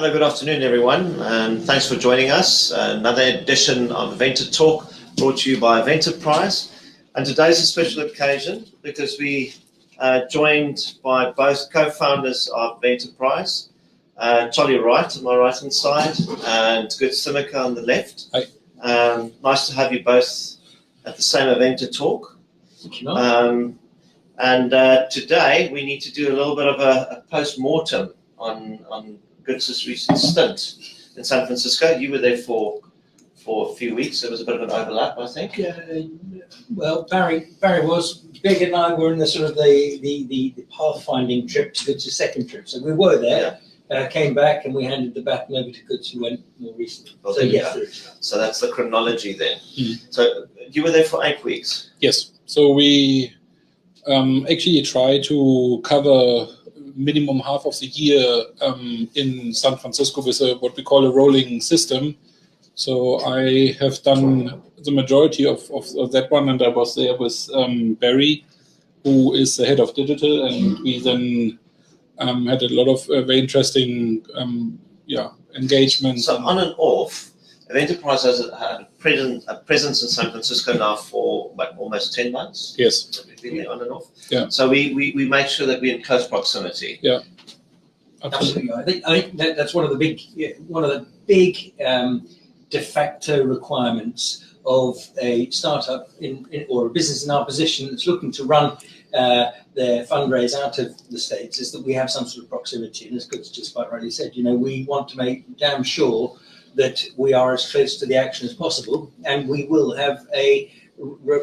Hello, good afternoon, everyone, and thanks for joining us. Another edition of Eventer Talk brought to you by Eventerprise. And today's a special occasion because we are joined by both co-founders of Eventerprise, Charlie Wright on my right-hand side and Good Simeka on the left. Hi. Nice to have you both at the same Eventer Talk. Thank you. Today we need to do a little bit of a post-mortem on Good's recent stint in San Francisco. You were there for a few weeks. There was a bit of an overlap, I think. Yeah. Well, Barry was. Big and I were in the sort of the pathfinding trip to Good's second trip. So we were there. Yeah. Came back and we handed the baton over to Good's, who went more recently. Well, so yes. So that's the chronology then. So you were there for 8 weeks. Yes. So we actually try to cover minimum half of the year in San Francisco with what we call a rolling system. So I have done the majority of that one, and I was there with Barry, who is the head of digital, and we then had a lot of very interesting engagements. So on and off, Eventerprise has had a presence in San Francisco now for almost 10 months. Yes. We've been there on and off. Yeah. So we make sure that we're in close proximity. Yeah. Absolutely. I think that's one of the big de facto requirements of a startup or a business in our position that's looking to run their fundraise out of the States, is that we have some sort of proximity. And as Good's just quite rightly said, we want to make damn sure that we are as close to the action as possible, and we will have a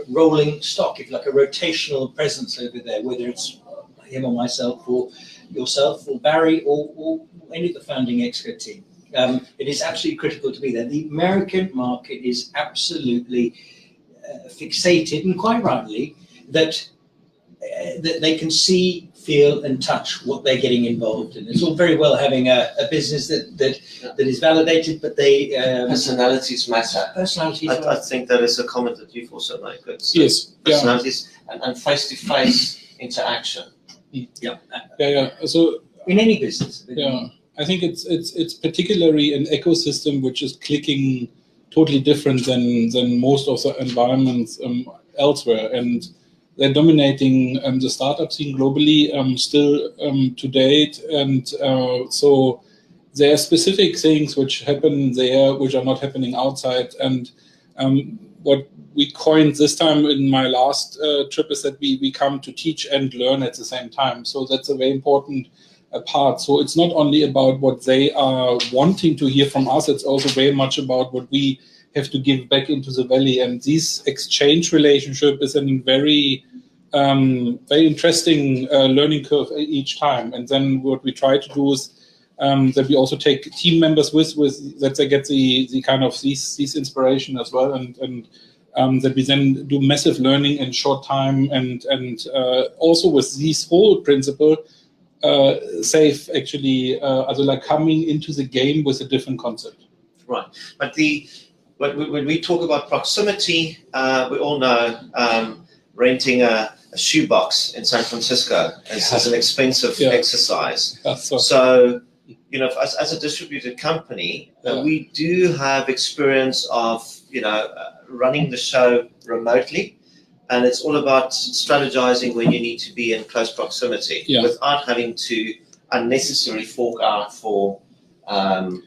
rolling stock, if you like, a rotational presence over there, whether it's him or myself or yourself or Barry or any of the founding Exco team. It is absolutely critical to be there. The American market is absolutely fixated, and quite rightly, that they can see, feel, and touch what they're getting involved in. It's all very well having a business that is validated, but they personalities matter. I think that is a comment that you've also made. Good. So yes. Personalities and face-to-face interaction. Yeah. So in any business. Yeah. I think it's particularly an ecosystem which is clicking totally different than most of the environments elsewhere, and they're dominating the startup scene globally still to date, and so there are specific things which happen there which are not happening outside. And what we coined this time in my last trip is that we come to teach and learn at the same time. So that's a very important part. So it's not only about what they are wanting to hear from us, it's also very much about what we have to give back into the valley. And this exchange relationship is a very very interesting learning curve each time. And then what we try to do is that we also take team members with that they get the kind of these inspiration as well, and that we then do massive learning in short time, and also with this whole principle save actually like coming into the game with a different concept. Right, but when we talk about proximity, we all know renting a shoebox in San Francisco is an expensive exercise. So, as a distributed company, we do have experience of, running the show remotely, and it's all about strategizing when you need to be in close proximity without having to unnecessarily fork out for an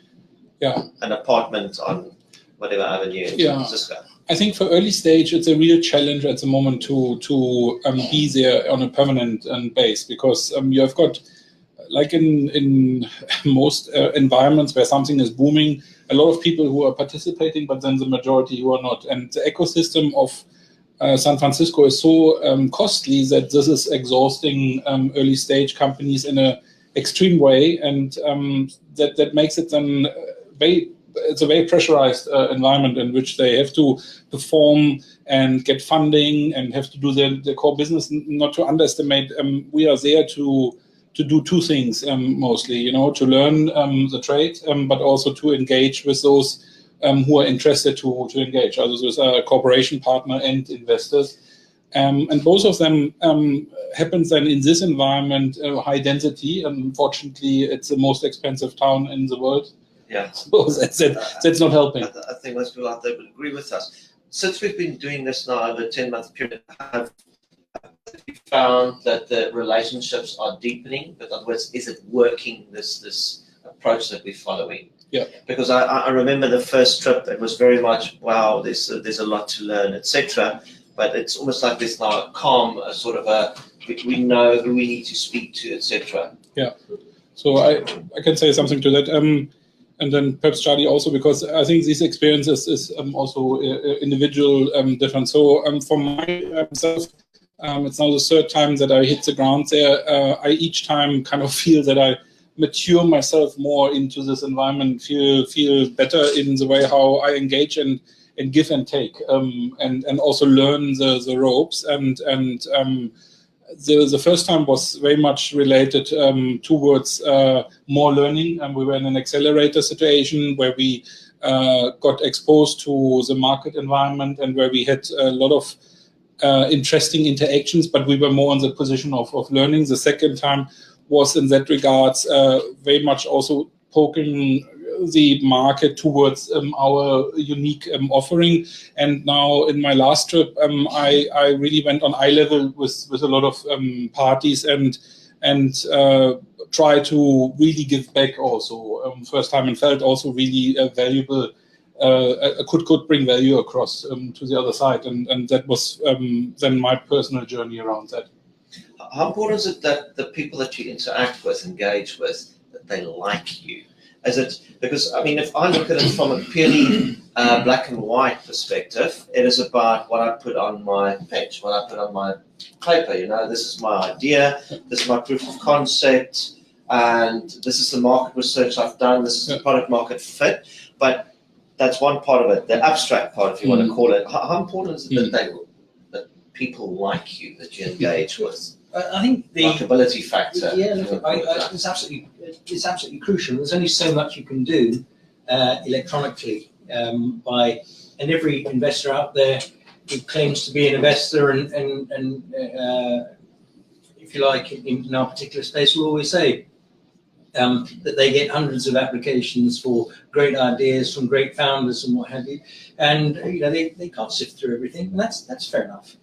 apartment on whatever avenue in San Francisco. I think for early stage, it's a real challenge at the moment to be there on a permanent base, because you have got, like in most environments where something is booming, a lot of people who are participating, but then the majority who are not. And the ecosystem of San Francisco is so costly that this is exhausting early stage companies in an extreme way, and that makes it then it's a very pressurized environment in which they have to perform and get funding and have to do their core business. Not to underestimate, we are there to do two things mostly, to learn the trade, but also to engage with those who are interested to engage, also with a corporation partner and investors. And both of them happens then in this environment, high density. Unfortunately, it's the most expensive town in the world. Yeah. So that's not helping. I think most people out there would agree with us. Since we've been doing this now over a 10-month period, have you found that the relationships are deepening? But in other words, is it working, this approach that we're following? Yeah. Because I remember the first trip, it was very much, wow, there's a lot to learn, etc. But it's almost like there's now a calm, a sort of we know who we need to speak to, etc. Yeah. So I can say something to that. And then perhaps Charlie also, because I think these experiences is also individual different. So for myself, it's now the third time that I hit the ground there. I each time kind of feel that I mature myself more into this environment, feel better in the way how I engage and give and take, and also learn the ropes. And the first time was very much related towards more learning, and we were in an accelerator situation where we got exposed to the market environment and where we had a lot of interesting interactions, but we were more in the position of learning. The second time was in that regards very much also poking the market towards our unique offering. And now in my last trip, I really went on eye level with a lot of parties and try to really give back also. First time, and felt also really valuable. Could bring value across to the other side, and that was then my personal journey around that. How important is it that the people that you interact with, engage with, that they like you? Is it because, I mean, if I look at it from a purely black and white perspective, it is about what I put on my page, what I put on my paper. You know, this is my idea, this is my proof of concept, and this is the market research I've done, this is the product market fit. But that's one part of it, the abstract part, if you want to call it. How important is it that people like you, that you engage with? I think the likability factor. Yeah, look, it's absolutely crucial. There's only so much you can do electronically and every investor out there who claims to be an investor and if you like, in our particular space, will always say that they get hundreds of applications for great ideas from great founders and what have you, and you know they can't sift through everything, and that's fair enough.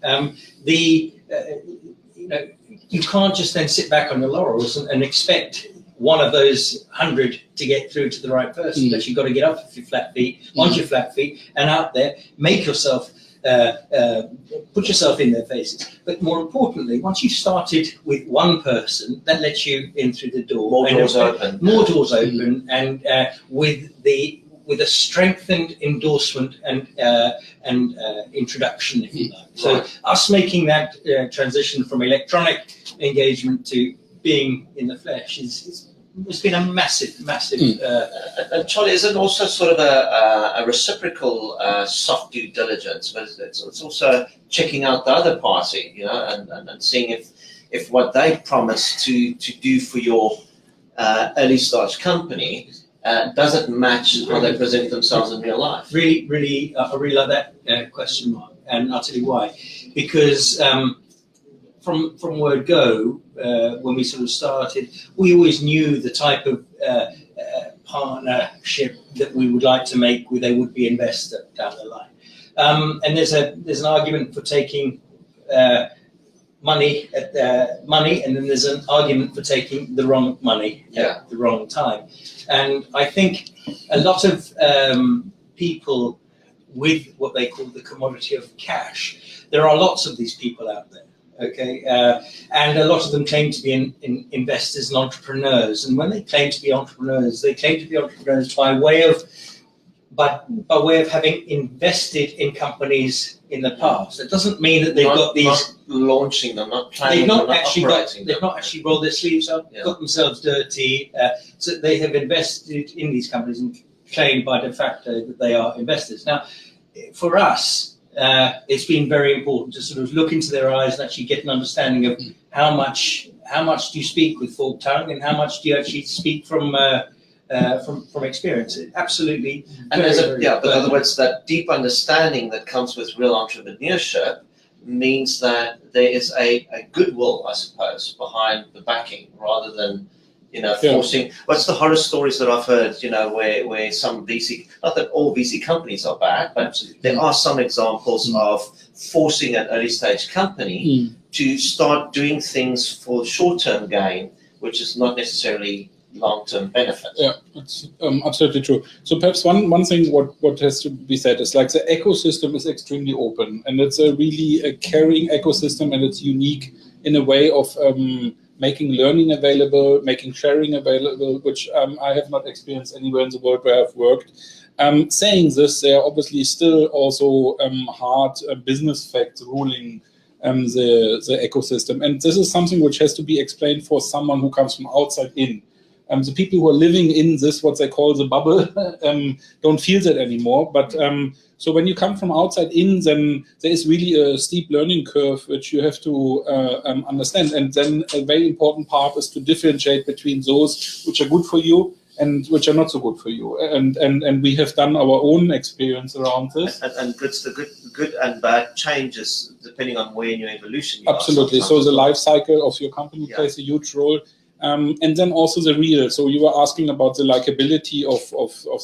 You know, you can't just then sit back on your laurels and expect one of those 100 to get through to the right person. But you've got to get up off your flat feet, onto your flat feet, and out there, make yourself, put yourself in their faces. But more importantly, once you've started with one person, that lets you in through the door. More doors open. More doors open, and with a strengthened endorsement and introduction, if you like. So us making that transition from electronic engagement to being in the flesh it's been a massive. And Charlie, is it also sort of a reciprocal soft due diligence? But it's also checking out the other party, you know, and seeing if what they promise to do for your early stage company. Does it match how they present themselves in real life? Really, I really like that question, Mark, and I'll tell you why. Because from word go, when we sort of started, we always knew the type of partnership that we would like to make with a would-be investor down the line. And there's an argument for taking money, and then there's an argument for taking the wrong money at the wrong time. And I think a lot of people with what they call the commodity of cash, there are lots of these people out there, okay? And a lot of them claim to be investors and entrepreneurs. And when they claim to be entrepreneurs, they claim to be entrepreneurs by way of having invested in companies in the past. It doesn't mean that they've got these... Not launching them, not planning them, they've not actually rolled their sleeves up, got themselves dirty. So they have invested in these companies and claim by de facto that they are investors. Now, for us, it's been very important to sort of look into their eyes and actually get an understanding of how much do you speak with forked tongue and how much do you actually speak from experience. Absolutely. And but in other words, that deep understanding that comes with real entrepreneurship means that there is a goodwill, I suppose, behind the backing rather than, forcing. What's the horror stories that I've heard, where some VC, not that all VC companies are bad, but there are some examples of forcing an early stage company to start doing things for short-term gain, which is not necessarily long-term benefit. Yeah, that's absolutely true. So perhaps one thing what has to be said is like the ecosystem is extremely open, and it's really a caring ecosystem, and it's unique in a way of making learning available, making sharing available, which I have not experienced anywhere in the world where I've worked. Saying this, there are obviously still also hard business facts ruling the ecosystem, and this is something which has to be explained for someone who comes from outside in. The people who are living in this, what they call the bubble, don't feel that anymore. But so when you come from outside in, then there is really a steep learning curve which you have to understand. And then a very important part is to differentiate between those which are good for you and which are not so good for you. And we have done our own experience around this. And the good and bad changes depending on where in your evolution you Absolutely. are. So the life cycle of your company plays a huge role. And then also the real. So you were asking about the likability of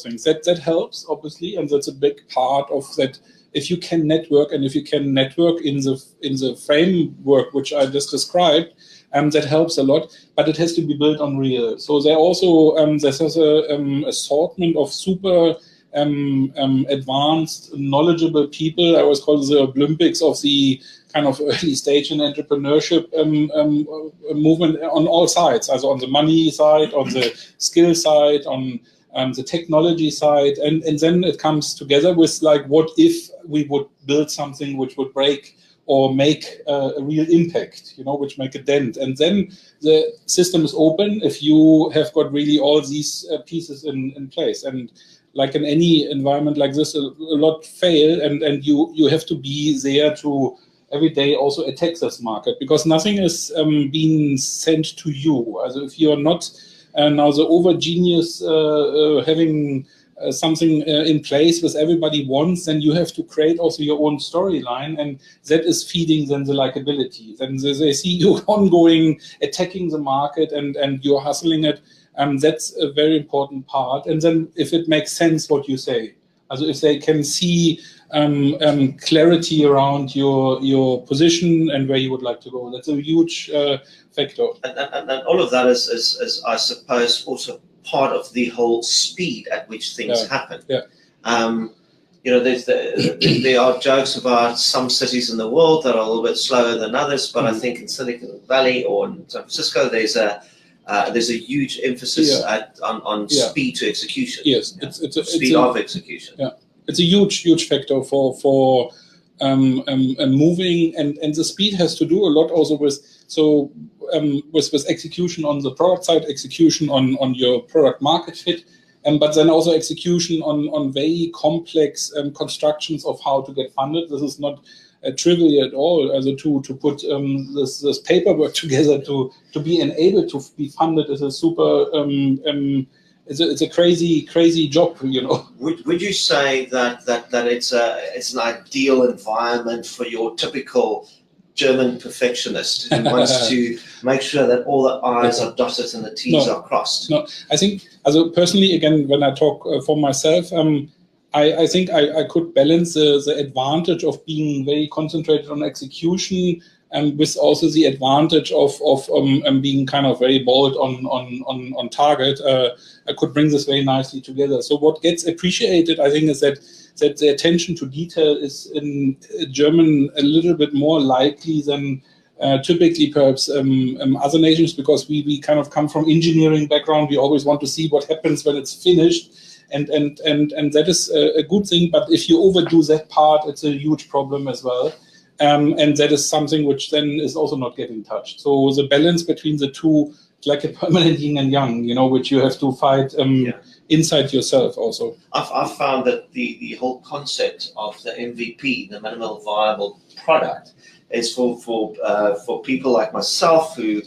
things. That helps, obviously, and that's a big part of that. If you can network, and if you can network in the framework which I just described, that helps a lot. But it has to be built on real. So there also there's a assortment of super advanced, knowledgeable people. I always call it the Olympics of the kind of early stage in entrepreneurship movement on all sides, also on the money side, on the skill side, on the technology side, and then it comes together with like, what if we would build something which would break or make a real impact, which make a dent, and then the system is open if you have got really all these pieces in place. And like in any environment like this, a lot fail, and you have to be there to every day also attack this market, because nothing is being sent to you. Also if you are not now the over genius having something in place with everybody wants, then you have to create also your own storyline, and that is feeding then the likability. Then they see you ongoing attacking the market and you're hustling it. That's a very important part. And then if it makes sense what you say, also if they can see clarity around your position and where you would like to go, that's a huge factor. And all of that is I suppose also part of the whole speed at which things happen. Yeah. There are jokes about some cities in the world that are a little bit slower than others, but I think in Silicon Valley or in San Francisco, there's a huge emphasis on speed to execution. Yes, it's speed of execution. Yeah, it's a huge factor for moving, and the speed has to do a lot also with execution on the product side, execution on your product market fit, but then also execution on very complex constructions of how to get funded. This is not trivial at all. Also to put this paperwork together to be enabled to be funded is a super it's a crazy job, Would you say that it's an ideal environment for your typical German perfectionist who wants to make sure that all the I's are dotted and the T's are crossed? No, I think, personally, again, when I talk for myself, I think I could balance the advantage of being very concentrated on execution with also the advantage of being kind of very bold on target. I could bring this very nicely together. So what gets appreciated, I think, is that the attention to detail is in German a little bit more likely than typically perhaps other nations, because we kind of come from engineering background. We always want to see what happens when it's finished. And that is a good thing, but if you overdo that part, it's a huge problem as well. And that is something which then is also not getting touched. So the balance between the two, like a permanent yin and yang, which you have to fight inside yourself also. I've found that the whole concept of the MVP, the minimal viable product, is for people like myself who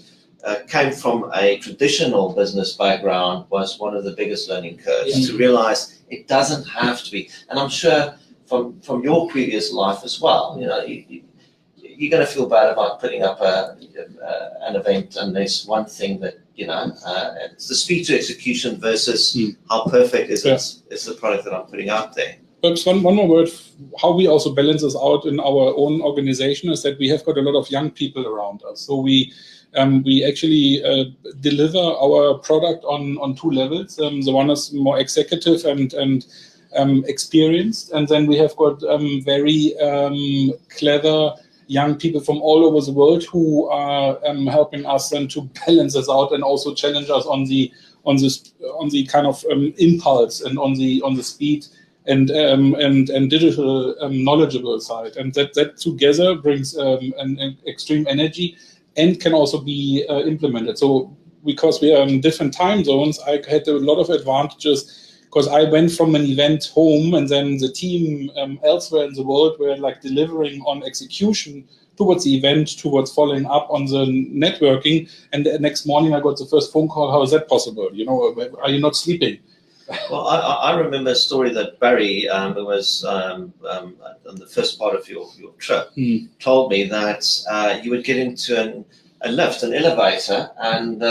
came from a traditional business background, was one of the biggest learning curves to realize it doesn't have to be. And I'm sure from your previous life as well, you're going to feel bad about putting up an event unless one thing that, it's the speed to execution versus how perfect is it's the product that I'm putting out there. But one more word, how we also balance this out in our own organization is that we have got a lot of young people around us. So we actually deliver our product on two levels. The one is more executive and experienced, and then we have got very clever young people from all over the world who are helping us then to balance us out and also challenge us on the kind of impulse and on the speed and digital knowledgeable side, and that together brings an extreme energy and can also be implemented. So because we are in different time zones, I had a lot of advantages because I went from an event home, and then the team elsewhere in the world were like delivering on execution towards the event, towards following up on the networking. And the next morning I got the first phone call, how is that possible? Are you not sleeping? Well, I remember a story that Barry, who was on the first part of your trip, told me that you would get into an elevator, and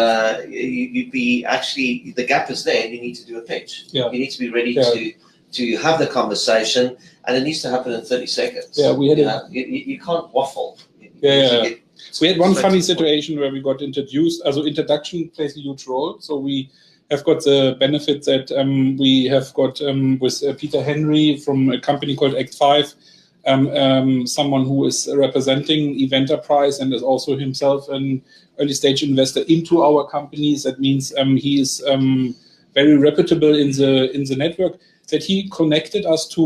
you'd be actually, the gap is there and you need to do a pitch. Yeah. You need to be ready to have the conversation, and it needs to happen in 30 seconds. Yeah, we had you can't waffle. We had one funny situation where we got introduced. Also introduction plays a huge role. So we have got the benefit that we have got with Peter Henry from a company called Act 5, someone who is representing Eventerprise and is also himself an early stage investor into our companies. That means he is very reputable in the network. That he connected us to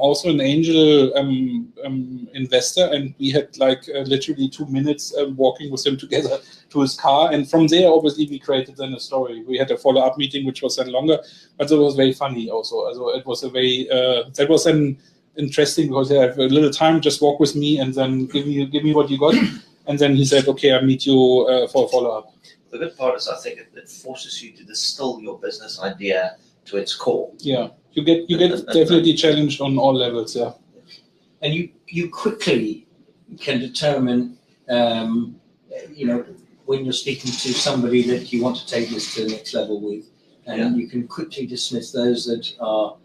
also an angel investor, and we had literally 2 minutes walking with him together to his car, and from there obviously we created then a story. We had a follow-up meeting which was then longer, but it was very funny also. Also it was a very that was an interesting, because they have a little time, just walk with me and then give me what you got, and then he said, okay, I'll meet you for a follow-up. The good part is I think it forces you to distill your business idea to its core. Yeah. You get definitely challenged on all levels, yeah. And you quickly can determine, when you're speaking to somebody that you want to take this to the next level with, and you can quickly dismiss those that are.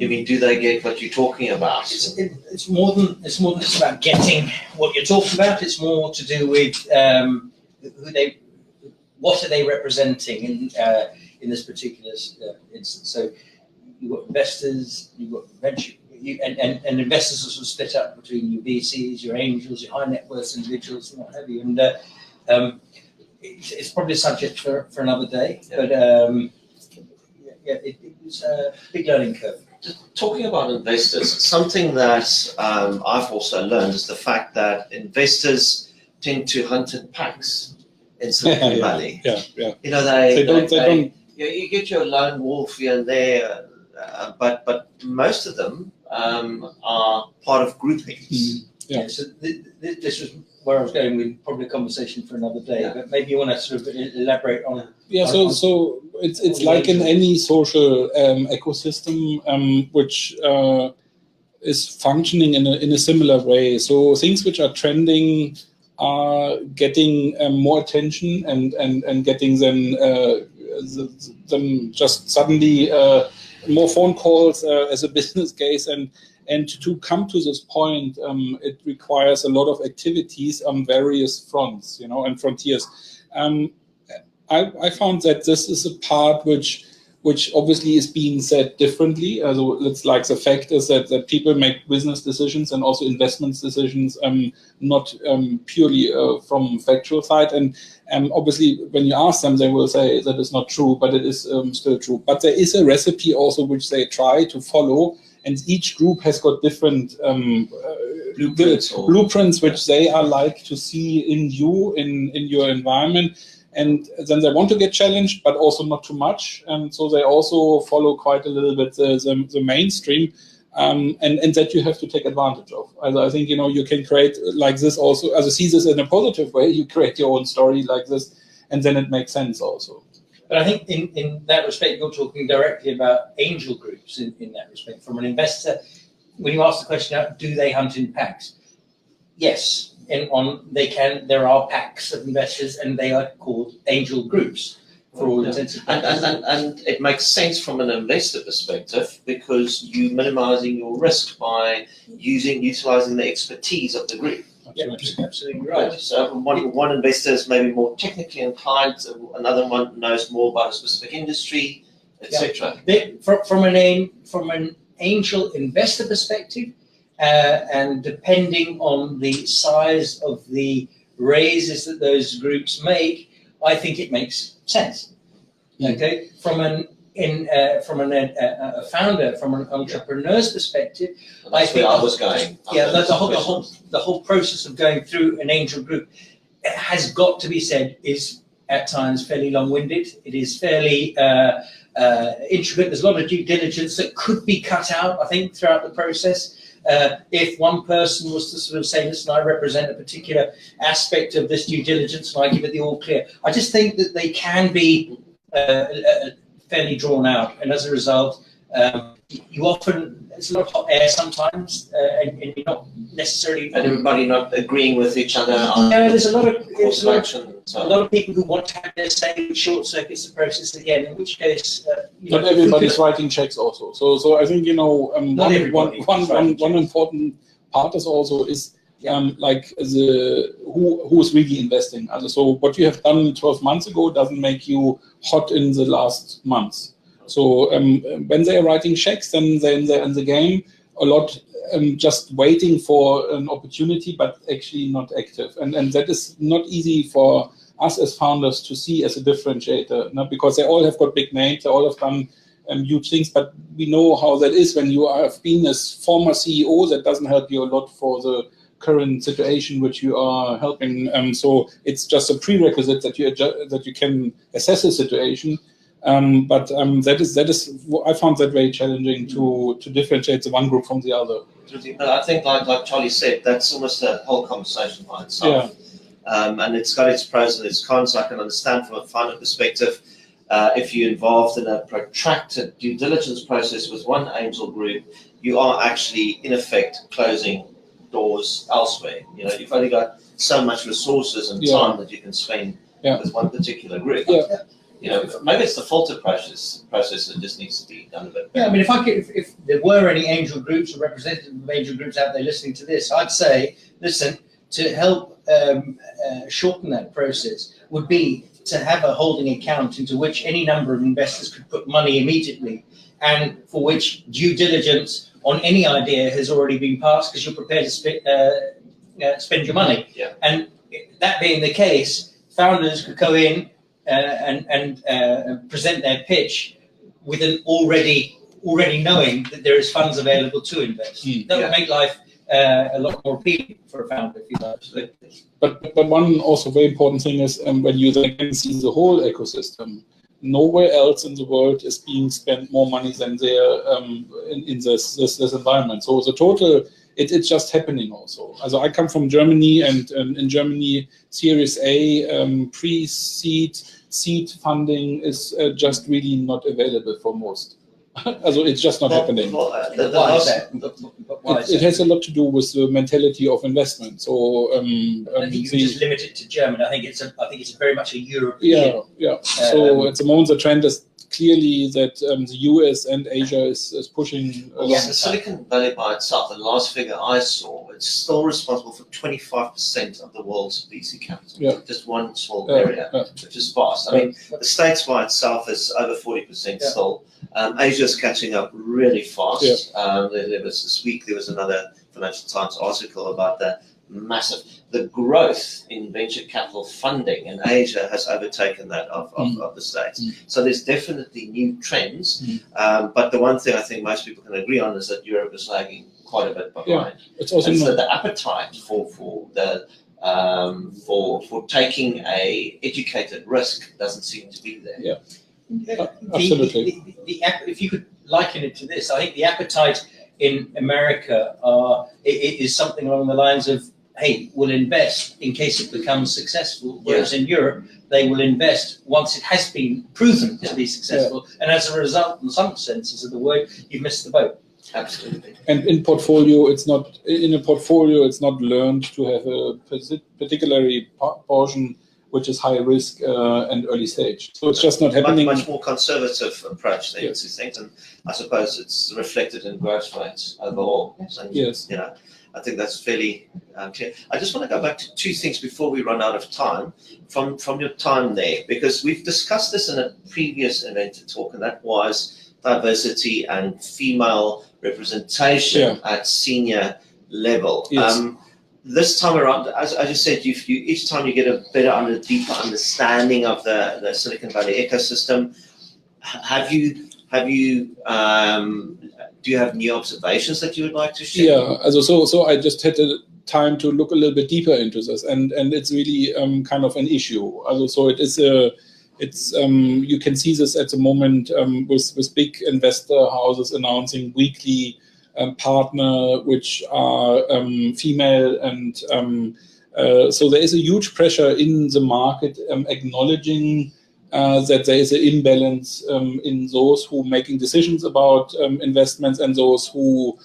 You mean, do they get what you're talking about? It's more than just about getting what you're talking about. It's more to do with what are they representing in this particular instance. So you've got investors, you've got venture, and investors are sort of split up between your VCs, your angels, your high net worth individuals, and what have you. And it's probably a subject for another day, but it was a big learning curve. Just talking about investors, something that I've also learned is the fact that investors tend to hunt in packs in Silicon Valley. Yeah. They don't. You get your lone wolf here and there. But most of them are part of groupings. So this was where I was going with, probably a conversation for another day. But maybe you want to sort of elaborate on. So it's like in any social ecosystem which is functioning in a similar way. So things which are trending are getting more attention and getting them just suddenly. More phone calls as a business case, and to come to this point, it requires a lot of activities on various fronts, and frontiers. I found that this is a part which obviously is being said differently. It's like the fact is that people make business decisions and also investment decisions, not purely from factual side. And obviously, when you ask them, they will say that is not true, but it is still true. But there is a recipe also which they try to follow, and each group has got different blueprints which they are like to see in you, in your environment. And then they want to get challenged, but also not too much. And so they also follow quite a little bit the mainstream, and that you have to take advantage of. I think, you can create like this also, as I see this in a positive way, you create your own story like this, and then it makes sense also. But I think in that respect, you're talking directly about angel groups in that respect. From an investor, when you ask the question, do they hunt in packs? yes, there are packs of investors, and they are called angel groups for all intents and purposes. And it makes sense from an investor perspective because you're minimizing your risk by utilizing the expertise of the group. Absolutely right. So one investor is maybe more technically inclined, another one knows more about a specific industry, etc. From an angel investor perspective, and depending on the size of the raises that those groups make, I think it makes sense. Okay, from a founder, from an entrepreneur's perspective, I think I was going. The whole process of going through an angel group has got to be said is at times fairly long-winded. It is fairly intricate. There's a lot of due diligence that could be cut out, I think, throughout the process. If one person was to sort of say, listen, I represent a particular aspect of this due diligence and I give it the all clear, I just think that they can be fairly drawn out. And as a result, you often, it's a lot of hot air sometimes, and you're not necessarily... And everybody not agreeing with each other. There's a lot of people who want to have their say, which short circuits the process again, in which case... not everybody's writing checks also. So I think, one important part is also like who's really investing. So what you have done 12 months ago doesn't make you hot in the last months. So when they are writing checks, then they're in the game a lot, just waiting for an opportunity, but actually not active. And that is not easy for us as founders to see as a differentiator, because they all have got big names, they all have done huge things, but we know how that is when you have been a former CEO. That doesn't help you a lot for the current situation which you are helping. So it's just a prerequisite that you can assess the situation. But that is I found that very challenging to differentiate the one group from the other. I think, like Charlie said, that's almost a whole conversation by itself. And it's got its pros and its cons. I can understand from a founder perspective, if you're involved in a protracted due diligence process with one angel group, you are actually, in effect, closing doors elsewhere. You've only got so much resources and time that you can spend with one particular group. Maybe it's the filter process that just needs to be done a bit better. I mean, if there were any angel groups or representatives of angel groups out there listening to this, I'd say, listen, to help shorten that process would be to have a holding account into which any number of investors could put money immediately, and for which due diligence on any idea has already been passed because you're prepared to spend your money. And that being the case, founders could go in and present their pitch with an already knowing that there is funds available to invest. That would make life a lot more appealing for a founder, if you like. But one also very important thing is when you then see the whole ecosystem, nowhere else in the world is being spent more money than there in this environment. So the total, it's just happening also. Also, I come from Germany, and in Germany, Series A, pre-seed, seed funding is just really not available for most. Also, it's just not happening. It has a lot to do with the mentality of investment. So I think you can just limit it to Germany. I think it's very much a European. So at the moment, the trend is clearly that the US and Asia is pushing. The Silicon Valley by itself, the last figure I saw, it's still responsible for 25% of the world's VC capital. Just one small area, which is fast. I mean, the States by itself is over 40% still. Asia's catching up really fast. There was this week, there was another Financial Times article about the growth in venture capital funding in Asia has overtaken that of the States. So there's definitely new trends. But the one thing I think most people can agree on is that Europe is lagging quite a bit behind. It's also so the appetite for taking a educated risk doesn't seem to be there. Absolutely. If you could liken it to this, I think the appetite in America is something along the lines of, hey, we'll invest in case it becomes successful, whereas in Europe, they will invest once it has been proven to be successful. And as a result, in some senses of the word, you've missed the boat. Absolutely. And in a portfolio, it's not learned to have a particularly portion which is high risk and early stage. So it's just not happening. Much more conservative approach then Yes. to things, and I suppose it's reflected in growth rates overall. And, Yes. I think that's fairly clear. I just want to go back to two things before we run out of time from your time there, because we've discussed this in a previous Inventor talk, and that was diversity and female representation at senior level. Yes. This time around, as you said, you each time you get a deeper understanding of the Silicon Valley ecosystem. Do you have new observations that you would like to share? Yeah, so I just had the time to look a little bit deeper into this, and it's really kind of an issue. So it is you can see this at the moment with big investor houses announcing weekly partner which are female, and so there is a huge pressure in the market acknowledging that there is an imbalance in those who are making decisions about investments and those who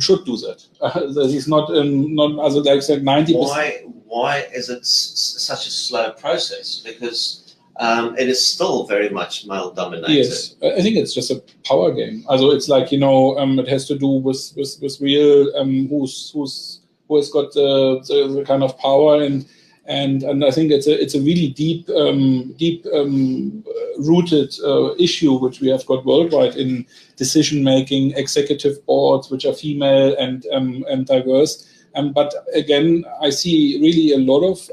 should do that. That is not as like I said, 90%. Why is it such a slow process? Because it is still very much male dominated. Yes, I think it's just a power game. Also it's like, it has to do with real who has got the kind of power, and I think it's a really deep rooted issue which we have got worldwide in decision making, executive boards which are female and diverse. But again, I see really a lot of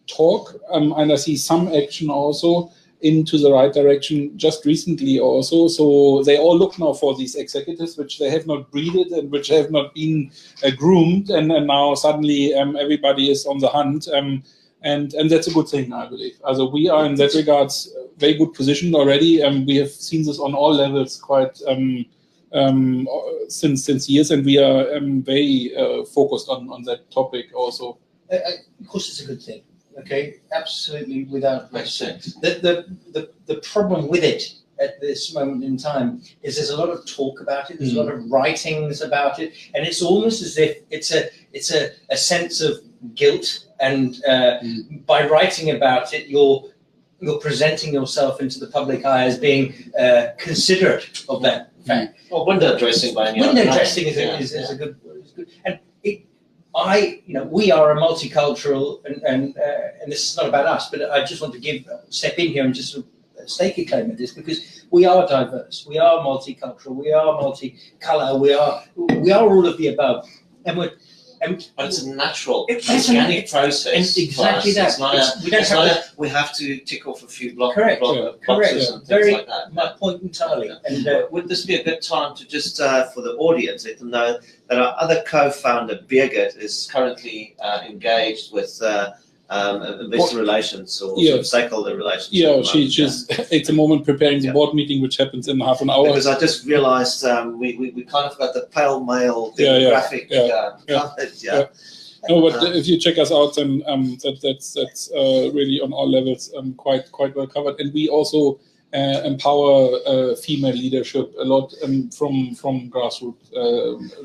talk, and I see some action also into the right direction just recently also. So they all look now for these executives which they have not breeded and which have not been groomed, and now suddenly everybody is on the hunt, and that's a good thing, I believe. Also we are in that regards very good positioned already, and we have seen this on all levels quite since years, and we are very focused on that topic also. Of course, it's a good thing. Okay, absolutely, without question. The problem with it at this moment in time is there's a lot of talk about it. There's a lot of writings about it, and it's almost as if it's a sense of guilt. And by writing about it, you're presenting yourself into the public eye as being considerate of that fact. Well, window dressing by any window dressing is a good word. It's good. And we are a multicultural, and this is not about us, but I just want to step in here and just sort of stake a claim at this, because we are diverse, we are multicultural, we are multicolour, we are all of the above, but it's a natural, organic process. Exactly that. We have to tick off a few boxes Correct. and things like that. My point entirely. And would this be a good time to just, for the audience, let them know that our other co-founder, Birgit, is currently engaged with investor relations or sort of stakeholder relations. Yeah, she's at the moment preparing the board meeting, which happens in half an hour. Because I just realised we kind of got the pale male demographic. No, but if you check us out, then that's really on all levels quite well covered, and we also empower female leadership a lot from grassroots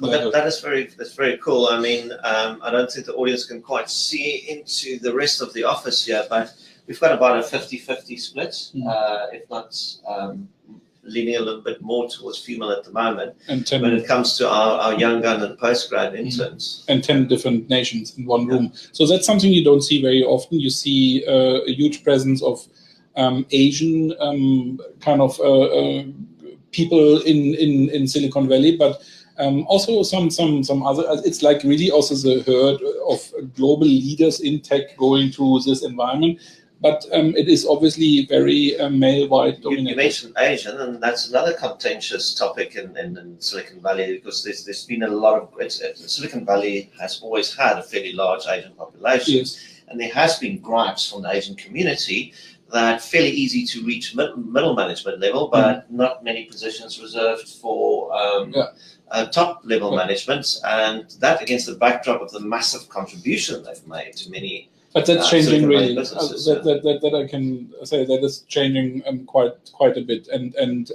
level. That's very cool. I mean, I don't think the audience can quite see into the rest of the office here, but we've got about a 50-50 split, if not leaning a little bit more towards female at the moment. And when it comes to our young gun and postgrad interns. And 10 different nations in one room. So that's something you don't see very often. You see a huge presence of Asian kind of people in Silicon Valley, but also some other. It's like really also the herd of global leaders in tech going to this environment. But it is obviously very male-white dominated. You mentioned Asian, and that's another contentious topic in Silicon Valley, because there's been a lot of Silicon Valley has always had a fairly large Asian population, yes. And there has been gripes from the Asian community that fairly easy to reach middle management level, but not many positions reserved for top level management, and that against the backdrop of the massive contribution they've made to many But that's changing really. businesses, That I can say that is changing quite a bit, and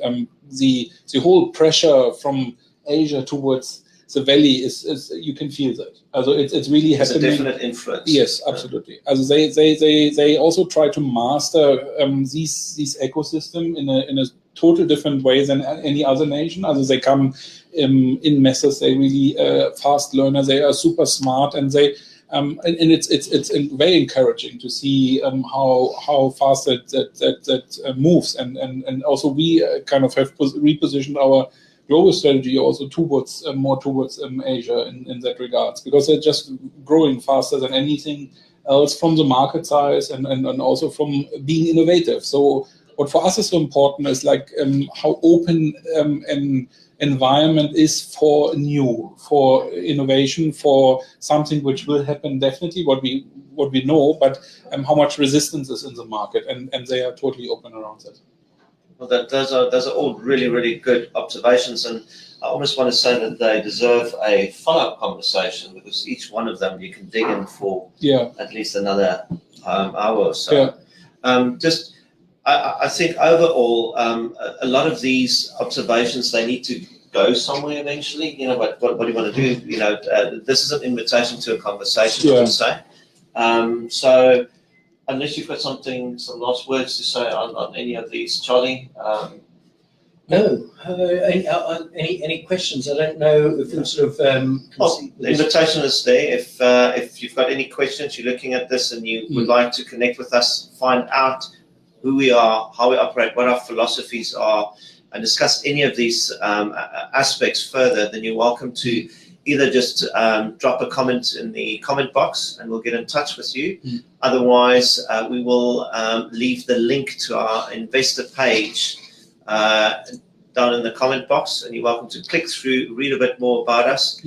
the whole pressure from Asia towards the valley is you can feel that. Also it's really It's happening. a definite influence. Yes, absolutely. Also they also try to master these ecosystem in a total different way than any other nation. Also they come in messes. They really fast learners. They are super smart, and they. And it's very encouraging to see how fast that moves, and also we kind of have repositioned our global strategy also towards more towards Asia in that regards, because they're just growing faster than anything else from the market size and also from being innovative. So what for us is so important is like how open an environment is for new, for innovation, for something which will happen definitely, what we know, but how much resistance is in the market, and they are totally open around that. Well, those are all really, really good observations, and I almost want to say that they deserve a follow-up conversation, because each one of them you can dig in for at least another hour or so. I think overall, a lot of these observations, they need to go somewhere eventually. You know, what do you want to do? You know, this is an invitation to a conversation, I would say. So unless you've got some last words to say on any of these, Charlie. No. Any questions? I don't know if you sort of. The invitation is there. If you've got any questions, you're looking at this and you would like to connect with us, find out who we are, how we operate, what our philosophies are, and discuss any of these aspects further, then you're welcome to either just drop a comment in the comment box and we'll get in touch with you. Otherwise, we will leave the link to our investor page down in the comment box, and you're welcome to click through, read a bit more about us,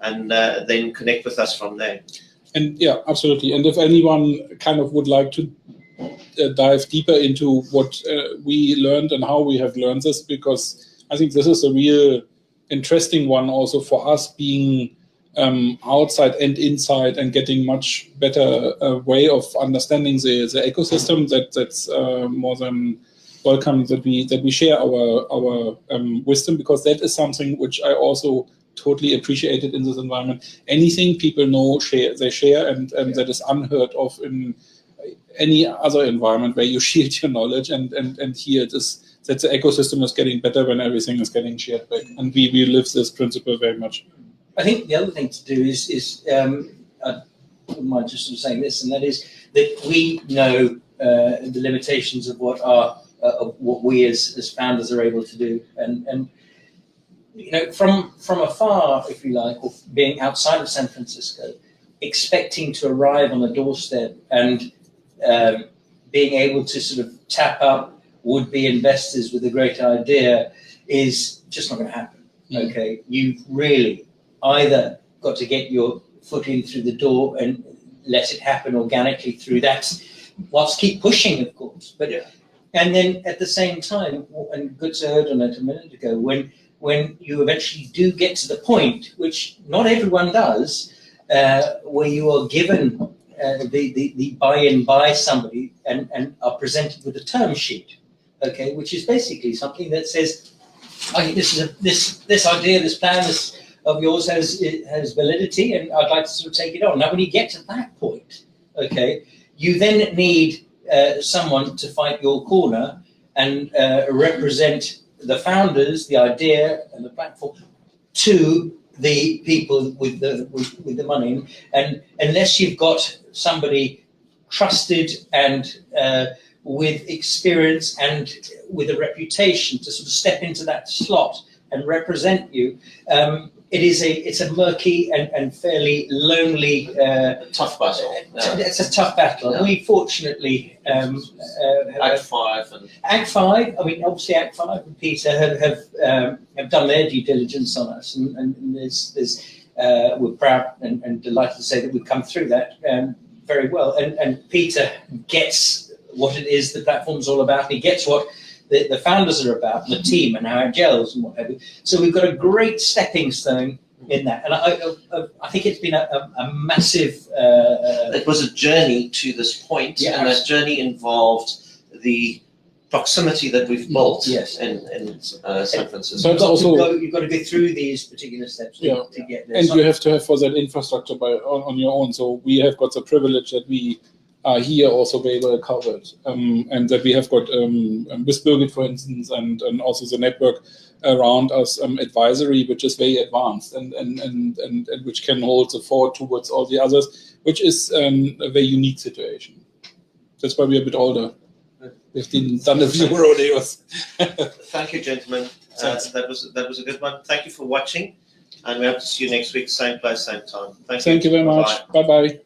and then connect with us from there. And yeah, absolutely. And if anyone kind of would like to dive deeper into what we learned and how we have learned this, because I think this is a real interesting one also for us, being outside and inside and getting much better way of understanding the ecosystem. That's more than welcome that we share our wisdom, because that is something which I also totally appreciated in this environment. Anything people know, they share, and that is unheard of in any other environment where you shield your knowledge, and here it is that the ecosystem is getting better when everything is getting shared back, and we live this principle very much. I think the other thing to do is I wouldn't mind just sort of saying this, and that is that we know the limitations of what we as founders are able to do, and you know, from afar, if you like, or being outside of San Francisco, expecting to arrive on a doorstep and being able to sort of tap up would-be investors with a great idea is just not going to happen. Okay, you've really either got to get your foot in through the door and let it happen organically through that, whilst keep pushing, of course. But and then at the same time, and Guts heard on it a minute ago, when you eventually do get to the point, which not everyone does, where you are given the buy-in by somebody and are presented with a term sheet, okay, which is basically something that says, this idea, this plan of yours has validity, and I'd like to sort of take it on. Now, when you get to that point, okay, you then need someone to fight your corner and represent the founders, the idea, and the platform to the people with the money. And unless you've got somebody trusted and with experience and with a reputation to sort of step into that slot and represent you, it's a murky and fairly lonely, tough battle. It's a tough battle. Yeah. We fortunately Act 5 and Act 5. I mean, obviously, Act 5 and Peter have done their due diligence on us, and we're proud and delighted to say that we've come through that very well. And Peter gets what it is the platform's all about. He gets what the founders are about, and the team, and how it gels and what have you. So we've got a great stepping stone in that. And I think it's been a massive. It was a journey to this point, Yeah, and that journey involved the proximity that we've built Yes. in San Francisco. But also, you've got to go through these particular steps to get there. and you have to have for that infrastructure on your own. So we have got the privilege that we are here also very well covered, and that we have got with Birgit, for instance, and also the network around us, advisory, which is very advanced and which can hold the fort towards all the others, which is a very unique situation. That's why we're a bit older. We've done a few rodeos. Thank you, gentlemen. That was a good one. Thank you for watching, and we hope to see you next week, same place, same time. Thank you very much. Bye bye.